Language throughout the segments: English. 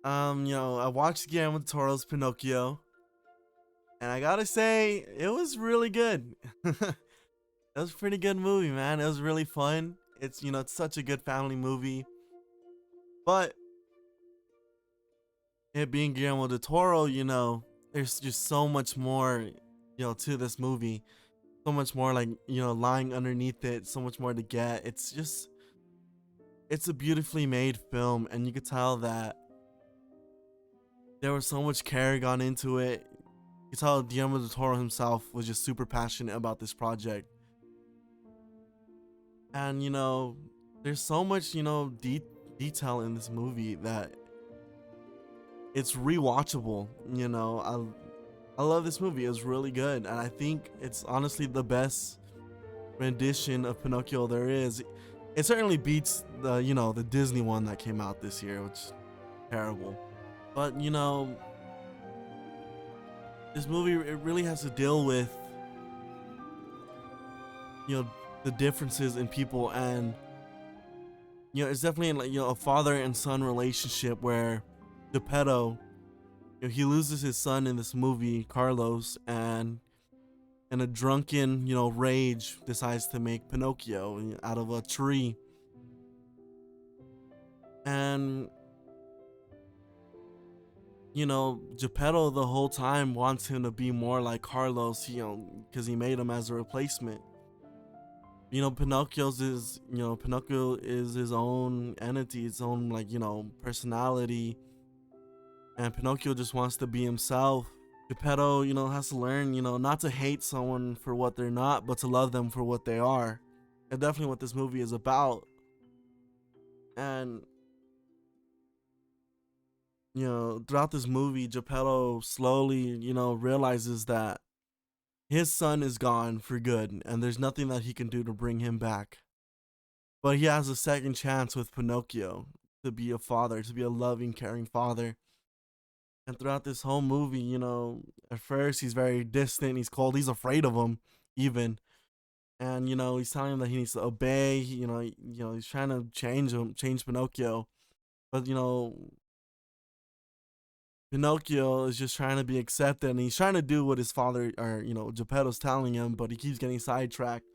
I watched Guillermo del Toro's Pinocchio, and I gotta say, it was really good. It was a pretty good movie, man. It was really fun. It's such a good family movie. But it being Guillermo del Toro, there's just so much more, to this movie. So much more, like, lying underneath it. So much more to get. It's a beautifully made film, and you could tell that there was so much care gone into it. You could tell Guillermo del Toro himself was just super passionate about this project. And there's so much detail in this movie that it's rewatchable. I love this movie. It was really good, and I think it's honestly the best rendition of Pinocchio there is. It certainly beats the Disney one that came out this year, which is terrible. But this movie, it really has to deal with you know the differences in people, and it's definitely like a father and son relationship where Geppetto, he loses his son in this movie, Carlos, and in a drunken rage decides to make Pinocchio out of a tree. And Geppetto the whole time wants him to be more like Carlos, because he made him as a replacement. Pinocchio is his own entity, its own, like, personality, and Pinocchio just wants to be himself. Geppetto, has to learn, not to hate someone for what they're not, but to love them for what they are. And definitely what this movie is about. And throughout this movie, Geppetto slowly, realizes that his son is gone for good, and there's nothing that he can do to bring him back. But he has a second chance with Pinocchio to be a father, to be a loving, caring father. And throughout this whole movie, at first he's very distant, he's cold, he's afraid of him, even. And he's telling him that he needs to obey. He's trying to change Pinocchio, but Pinocchio is just trying to be accepted, and he's trying to do what his father, or Geppetto's telling him, but he keeps getting sidetracked.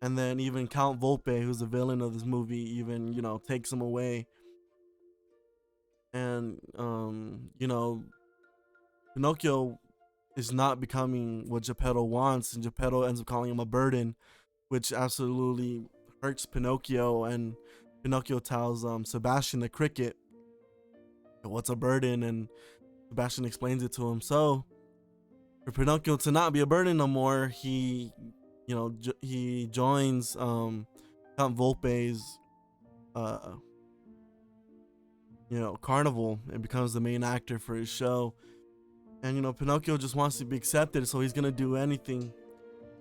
And then even Count Volpe, who's the villain of this movie, even takes him away. And Pinocchio is not becoming what Geppetto wants, and Geppetto ends up calling him a burden, which absolutely hurts Pinocchio. And Pinocchio tells Sebastian the cricket, "What's a burden?" And Sebastian explains it to him. So for Pinocchio to not be a burden no more, he joins Count Volpe's uh, carnival, and becomes the main actor for his show. And Pinocchio just wants to be accepted, so he's gonna do anything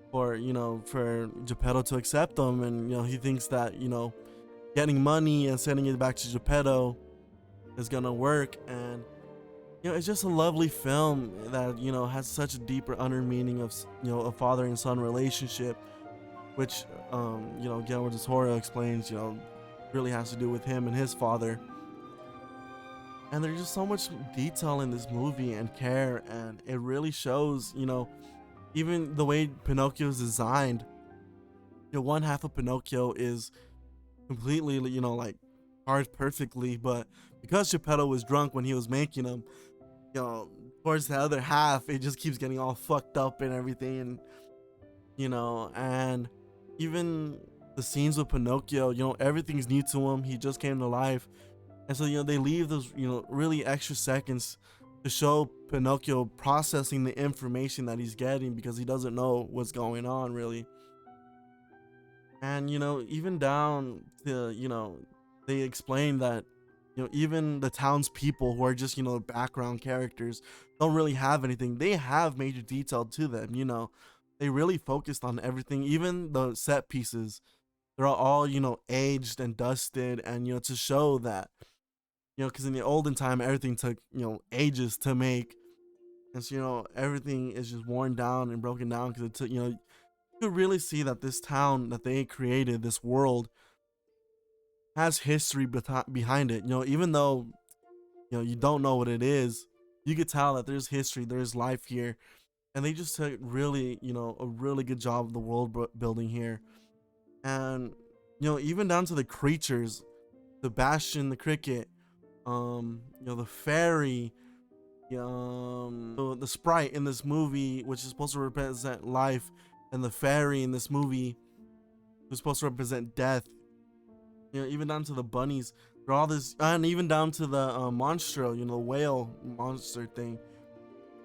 for Geppetto to accept him. And he thinks that getting money and sending it back to Geppetto is gonna work. And it's just a lovely film that has such a deeper under meaning of a father and son relationship, which Guillermo del Toro explains really has to do with him and his father. And there's just so much detail in this movie and care, and it really shows. Even the way Pinocchio is designed. One half of Pinocchio is completely like carved perfectly, but because Geppetto was drunk when he was making him, you know, towards the other half, it just keeps getting all fucked up and everything. And and even the scenes with Pinocchio, everything's new to him. He just came to life. And so, they leave those, really extra seconds to show Pinocchio processing the information that he's getting, because he doesn't know what's going on, really. And, even down to, they explain that, even the townspeople who are just, background characters don't really have anything. They have major detail to them, They really focused on everything, even the set pieces. They're all, aged and dusted, and, to show that, because in the olden time, everything took, ages to make. And so, everything is just worn down and broken down, because it took, you could really see that this town that they created, this world, has history behind it. Even though you don't know what it is, you could tell that there's history, there's life here, and they just took really, a really good job of the world building here. And even down to the creatures, Sebastian the cricket, the fairy, the sprite in this movie, which is supposed to represent life, and the fairy in this movie who's supposed to represent death. Even down to the bunnies, they're all this, and even down to the monstro, the whale monster thing.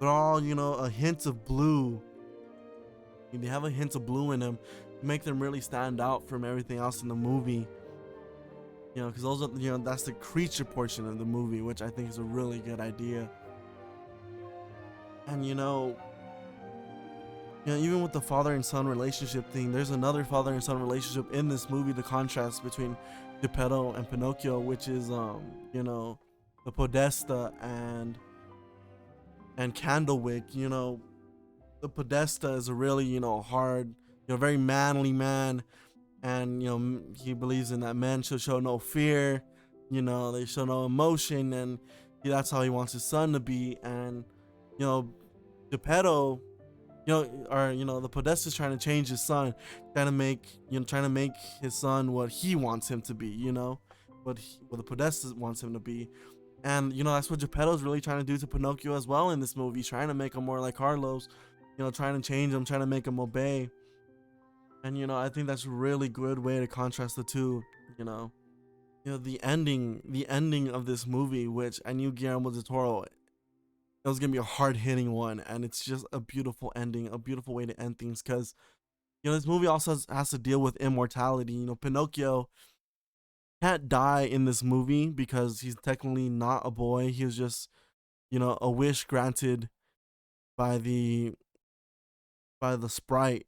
They're all, a hint of blue. They have a hint of blue in them to make them really stand out from everything else in the movie. Because those are, that's the creature portion of the movie, which I think is a really good idea. And even with the father and son relationship thing, there's another father and son relationship in this movie. The contrast between Geppetto and Pinocchio, which is the Podesta and Candlewick. The Podesta is a really hard, very manly man, and he believes in that men should show no fear. They show no emotion, and that's how he wants his son to be. And Geppetto, the Podesta is trying to change his son, trying to make his son what he wants him to be, what the Podesta wants him to be. And that's what Geppetto's really trying to do to Pinocchio as well in this movie, trying to make him more like Carlos, trying to change him, trying to make him obey. And I think that's a really good way to contrast the two. The ending of this movie, which I knew Guillermo del Toro, it was gonna be a hard-hitting one, and it's just a beautiful ending, a beautiful way to end things. Because this movie also has to deal with immortality. Pinocchio can't die in this movie because he's technically not a boy. He was just a wish granted by the sprite.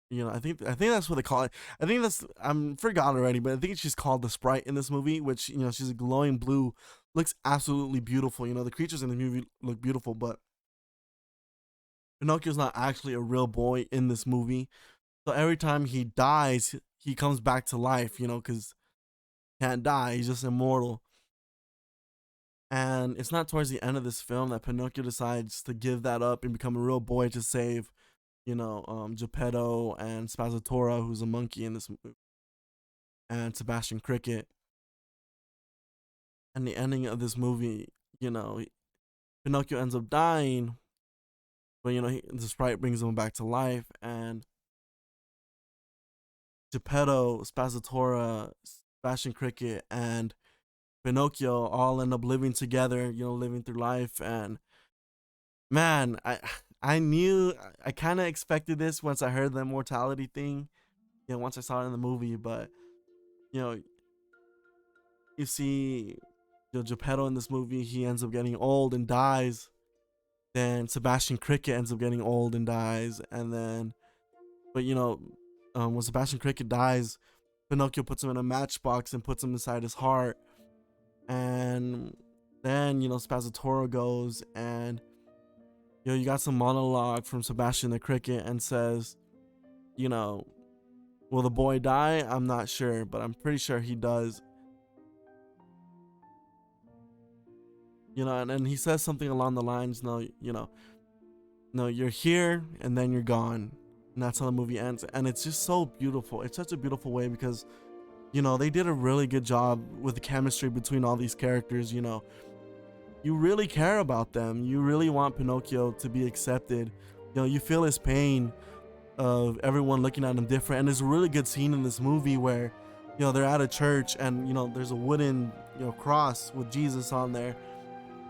I think that's what they call it. I think that's, I'm forgot already, but I think it's just called the sprite in this movie, which she's a glowing blue, looks absolutely beautiful. The creatures in the movie look beautiful, but Pinocchio's not actually a real boy in this movie. So every time he dies, he comes back to life, because he can't die, he's just immortal. And it's not towards the end of this film that Pinocchio decides to give that up and become a real boy to save Geppetto and Spazzatura, who's a monkey in this movie, and Sebastian Cricket. And the ending of this movie, Pinocchio ends up dying, but the sprite brings him back to life, and Geppetto, Spazzatura, Sebastian Cricket, and Pinocchio all end up living together, living through life. And man, I knew, I kind of expected this once I heard the immortality thing, once I saw it in the movie. But you see, Geppetto in this movie, he ends up getting old and dies. Then Sebastian Cricket ends up getting old and dies, and then, but when Sebastian Cricket dies, Pinocchio puts him in a matchbox and puts him inside his heart. And then Spazzatura goes, and you got some monologue from Sebastian the Cricket, and says, will the boy die? I'm not sure, but I'm pretty sure he does. And he says something along the lines, no, you're here and then you're gone. And that's how the movie ends. And it's just so beautiful. It's such a beautiful way, because they did a really good job with the chemistry between all these characters. You really care about them. You really want Pinocchio to be accepted. You feel his pain of everyone looking at him different. And there's a really good scene in this movie where they're at a church, and there's a wooden cross with Jesus on there,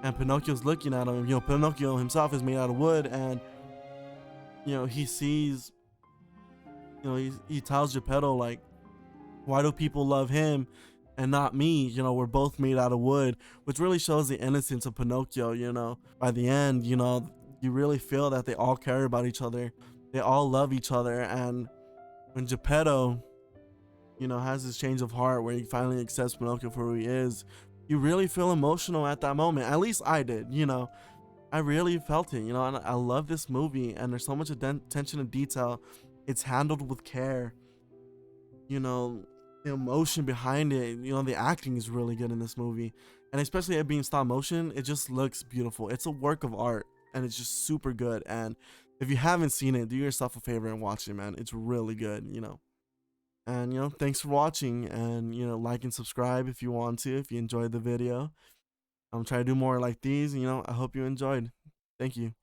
and Pinocchio's looking at him. Pinocchio himself is made out of wood, and he sees, he tells Geppetto, like, why do people love him and not me? We're both made out of wood, which really shows the innocence of Pinocchio. By the end, you really feel that they all care about each other, they all love each other. And when Geppetto has this change of heart where he finally accepts Pinocchio for who he is, you really feel emotional at that moment. At least I did. I really felt it. And I love this movie, and there's so much attention to detail. It's handled with care. The emotion behind it, the acting is really good in this movie. and especially it being stop motion, it just looks beautiful. It's a work of art, and it's just super good. And if you haven't seen it, do yourself a favor and watch it, man. It's really good, you know. And thanks for watching, and like and subscribe if you want to, if you enjoyed the video. I'm trying to do more like these. I hope you enjoyed. Thank you.